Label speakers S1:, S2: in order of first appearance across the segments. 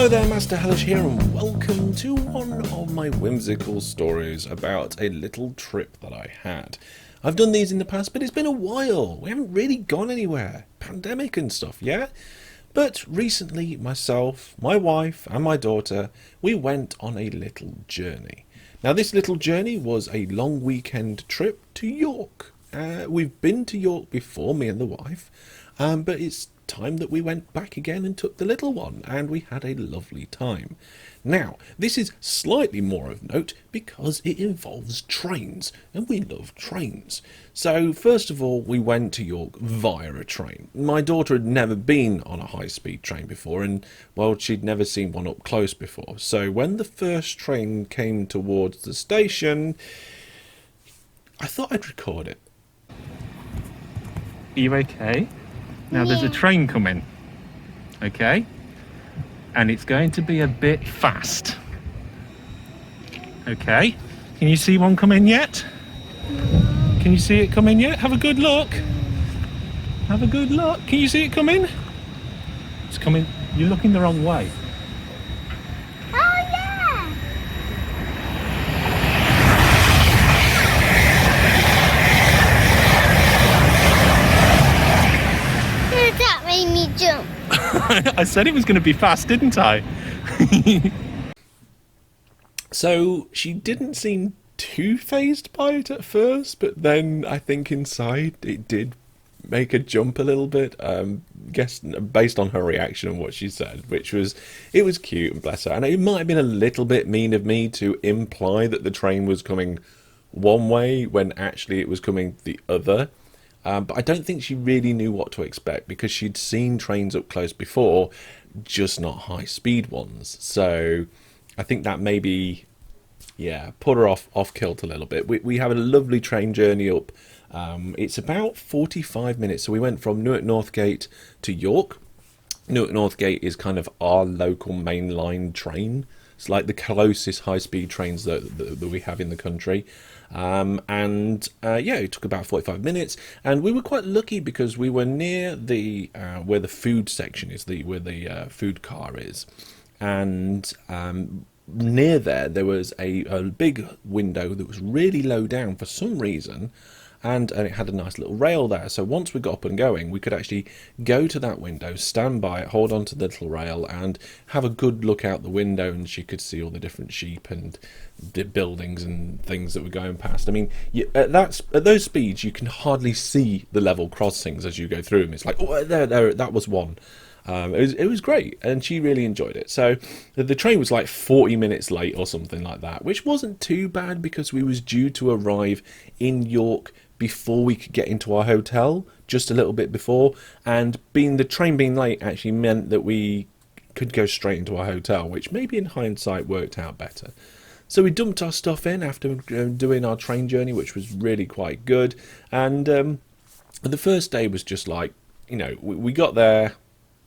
S1: Hello there, Master Hellish here, and welcome to one of my whimsical stories about a little trip that I had. I've done these in the past, but it's been a while. We haven't really gone anywhere. Pandemic and stuff, yeah? But recently, myself, my wife, and my daughter, we went on a little journey. Now, this little journey was a long weekend trip to York. We've been to York before, me and the wife, but it's time that we went back again and took the little one, and we had a lovely time. Now, this is slightly more of note because it involves trains, and we love trains. So first of all, we went to York via a train. My daughter had never been on a high-speed train before, and well, she'd never seen one up close before. So when the first train came towards the station, I thought I'd record it.
S2: Are you okay? Now there's a train coming, okay? And it's going to be a bit fast. Okay? Can you see one coming yet? Can you see it coming yet? Have a good look. Have a good look. Can you see it coming? It's coming. You're looking the wrong way.
S3: Jump.
S2: I said it was going to be fast, didn't I?
S1: So she didn't seem too fazed by it at first, but then I think inside it did make a jump a little bit. Guess based on her reaction and what she said, which was it was cute and bless her. And it might have been a little bit mean of me to imply that the train was coming one way when actually it was coming the other. But I don't think she really knew what to expect because she'd seen trains up close before, just not high-speed ones. So I think that maybe, put her off kilter a little bit. We have a lovely train journey up. It's about 45 minutes. So we went from Newark Northgate to York. Newark Northgate is kind of our local mainline train. It's like the closest high-speed trains that we have in the country. It took about 45 minutes, and we were quite lucky because we were near the where the food section is, where the food car is, and near there was a big window that was really low down for some reason. And it had a nice little rail there. So once we got up and going, we could actually go to that window, stand by it, hold on to the little rail, and have a good look out the window. And she could see all the different sheep and the buildings and things that were going past. I mean, at those speeds, you can hardly see the level crossings as you go through them. It's like, oh, there, that was one. It was great, and she really enjoyed it. So the train was like 40 minutes late or something like that, which wasn't too bad because we was due to arrive in York before we could get into our hotel, just a little bit before, and the train being late actually meant that we could go straight into our hotel, which maybe in hindsight worked out better. So we dumped our stuff in after doing our train journey, which was really quite good. And the first day was just like, we got there,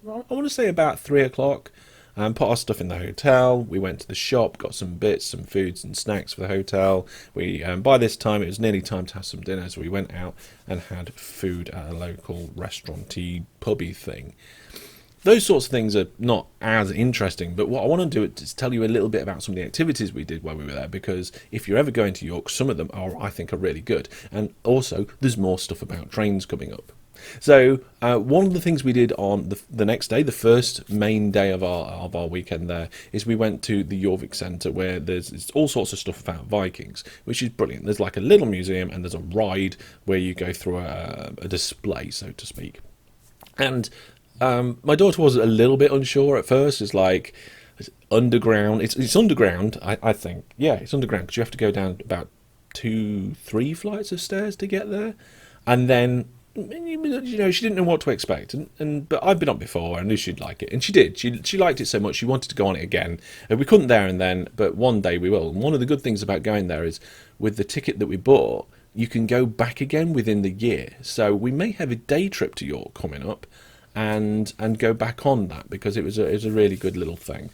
S1: I want to say about 3 o'clock, and put our stuff in the hotel. We went to the shop, got some bits, some foods and snacks for the hotel. By this time it was nearly time to have some dinner, so we went out and had food at a local restaurant-y, pubby thing. Those sorts of things are not as interesting, but what I want to do is tell you a little bit about some of the activities we did while we were there, because if you're ever going to York, some of them I think are really good. And also, there's more stuff about trains coming up. So one of the things we did on the next day, the first main day of our weekend there, is we went to the Jorvik Centre, where there's all sorts of stuff about Vikings, which is brilliant. There's like a little museum, and there's a ride where you go through a display, so to speak. And my daughter was a little bit unsure at first. It's like it's underground. It's underground, I think. Yeah, it's underground because you have to go down about 2-3 flights of stairs to get there, and then she didn't know what to expect, but I've been up before, I knew she'd like it, and she did. She liked it so much she wanted to go on it again. And we couldn't there and then, but one day we will. And one of the good things about going there is with the ticket that we bought, you can go back again within the year. So we may have a day trip to York coming up, and go back on that because it was a really good little thing.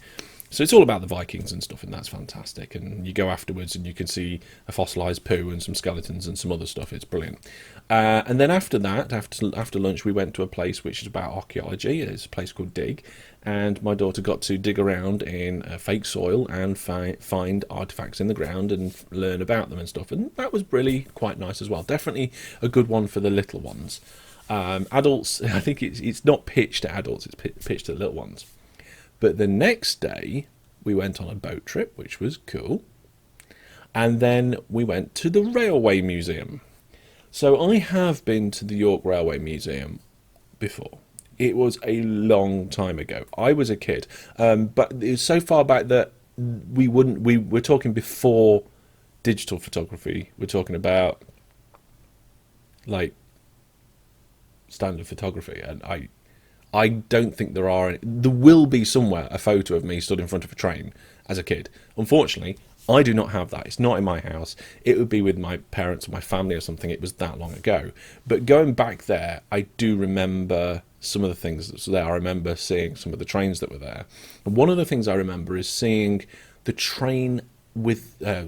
S1: So it's all about the Vikings and stuff, and that's fantastic. And you go afterwards and you can see a fossilised poo and some skeletons and some other stuff. It's brilliant. And then after that, after lunch, we went to a place which is about archaeology. It's a place called Dig, and my daughter got to dig around in fake soil and find artefacts in the ground and learn about them and stuff. And that was really quite nice as well. Definitely a good one for the little ones. Adults, I think it's not pitched to adults, it's pitched to little ones. But the next day, we went on a boat trip, which was cool. And then we went to the Railway Museum. So I have been to the York Railway Museum before. It was a long time ago. I was a kid. But it was so far back that we're talking before digital photography. We're talking about, like, standard photography. And I don't think there are any. There will be somewhere a photo of me stood in front of a train as a kid. Unfortunately, I do not have that. It's not in my house. It would be with my parents or my family or something. It was that long ago. But going back there, I do remember some of the things that were there. I remember seeing some of the trains that were there. And one of the things I remember is seeing the train with the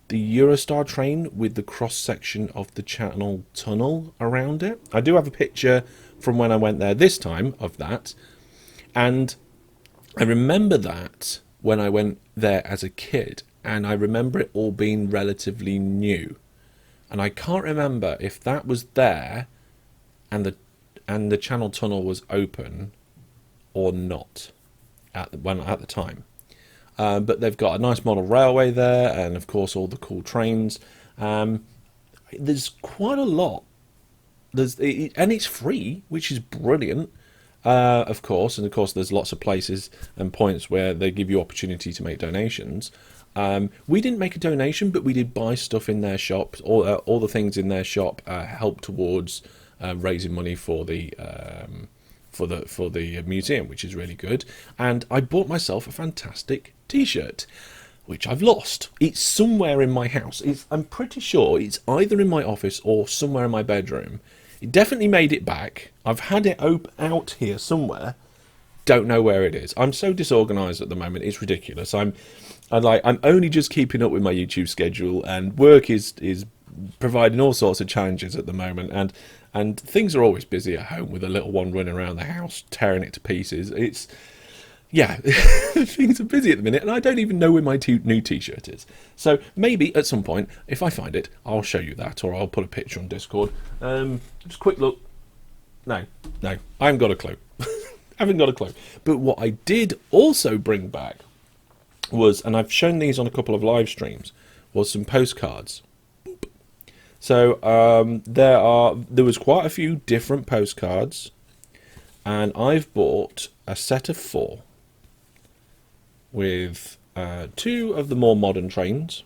S1: Eurostar train with the cross section of the Channel Tunnel around it. I do have a picture from when I went there this time of that, and I remember that when I went there as a kid, and I remember it all being relatively new, and I can't remember if that was there and the Channel Tunnel was open or not at the time. But they've got a nice model railway there, and of course all the cool trains. There's quite a lot. And it's free, which is brilliant, of course. And of course, there's lots of places and points where they give you opportunity to make donations. We didn't make a donation, but we did buy stuff in their shop. All the things in their shop help towards raising money for the museum, which is really good. And I bought myself a fantastic T-shirt, which I've lost. It's somewhere in my house. I'm pretty sure it's either in my office or somewhere in my bedroom. It definitely made it back. I've had it out here somewhere. Don't know where it is. I'm so disorganised at the moment. It's ridiculous. I'm only just keeping up with my YouTube schedule, and work is providing all sorts of challenges at the moment, and things are always busy at home with a little one running around the house tearing it to pieces. Things are busy at the minute, and I don't even know where my new T-shirt is. So maybe at some point, if I find it, I'll show you that, or I'll put a picture on Discord. Just a quick look. No, I haven't got a clue. But what I did also bring back was, and I've shown these on a couple of live streams, was some postcards. So there was quite a few different postcards, and I've bought a set of 4 with 2 of the more modern trains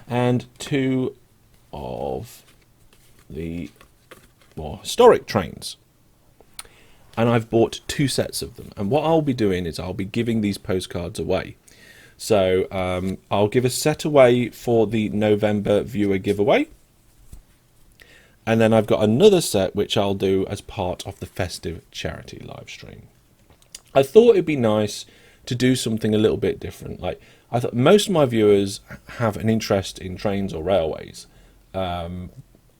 S1: and 2 of the more historic trains. And I've bought 2 sets of them. And what I'll be doing is I'll be giving these postcards away. So I'll give a set away for the November viewer giveaway. And then I've got another set which I'll do as part of the festive charity live stream. I thought it'd be nice to do something a little bit different. Like, I thought most of my viewers have an interest in trains or railways,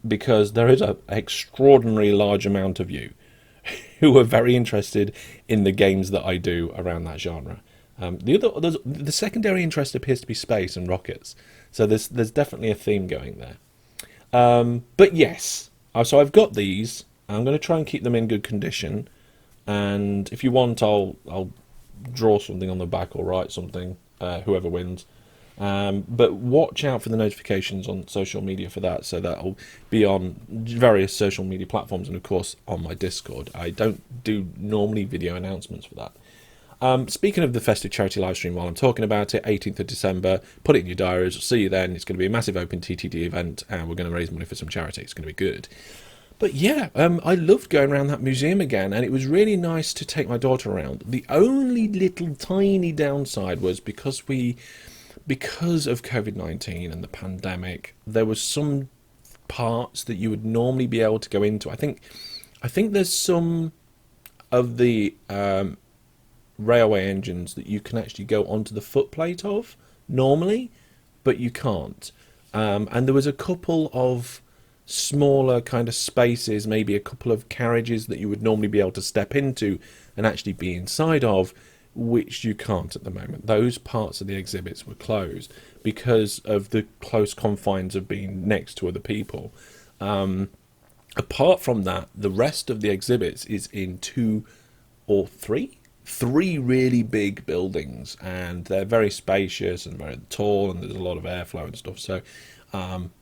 S1: because there is an extraordinarily large amount of you who are very interested in the games that I do around that genre. The secondary interest appears to be space and rockets, so there's definitely a theme going there. But yes, so I've got these. I'm going to try and keep them in good condition, and if you want, I'll draw something on the back or write something, whoever wins. But watch out for the notifications on social media for that, so that'll be on various social media platforms and of course on my Discord. I don't do normally video announcements for that. Speaking of the festive charity live stream, while I'm talking about it, 18th of December, put it in your diaries. I'll see you then. It's going to be a massive open TTD event, and we're going to raise money for some charity. It's going to be good. But yeah, I loved going around that museum again, and it was really nice to take my daughter around. The only little tiny downside was because of COVID-19 and the pandemic, there was some parts that you would normally be able to go into. I think there's some of the railway engines that you can actually go onto the footplate of normally, but you can't. And there was a couple of smaller kind of spaces, maybe a couple of carriages that you would normally be able to step into and actually be inside of, which you can't at the moment. Those parts of the exhibits were closed because of the close confines of being next to other people. Apart from that, the rest of the exhibits is in three really big buildings, and they're very spacious and very tall, and there's a lot of airflow and stuff. So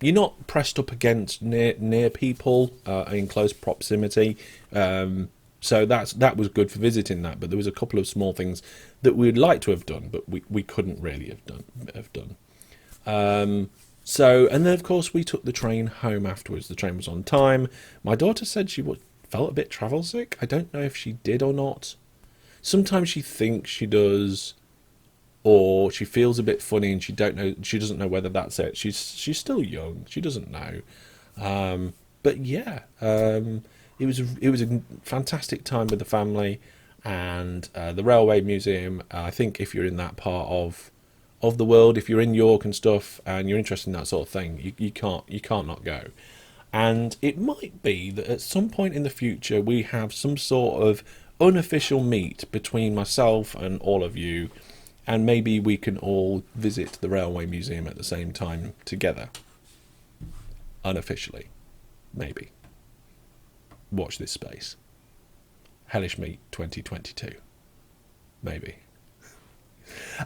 S1: you're not pressed up against near people in close proximity. So that was good for visiting that. But there was a couple of small things that we'd like to have done, but we couldn't really have done. So, and then of course we took the train home afterwards. The train was on time. My daughter said she felt a bit travel sick. I don't know if she did or not. Sometimes she thinks she does, or she feels a bit funny and she doesn't know whether that's it. She's still young. She doesn't know. But yeah, it was a fantastic time with the family, and the railway museum. I think if you're in that part of the world, if you're in York and stuff, and you're interested in that sort of thing, you can't not go. And it might be that at some point in the future we have some sort of unofficial meet between myself and all of you, and maybe we can all visit the railway museum at the same time together. Unofficially, maybe. Watch this space. Hellish Meet 2022. Maybe.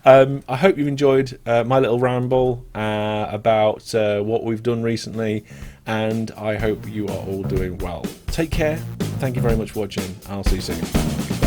S1: I hope you've enjoyed my little ramble about what we've done recently, and I hope you are all doing well. Take care. Thank you very much for watching. I'll see you soon.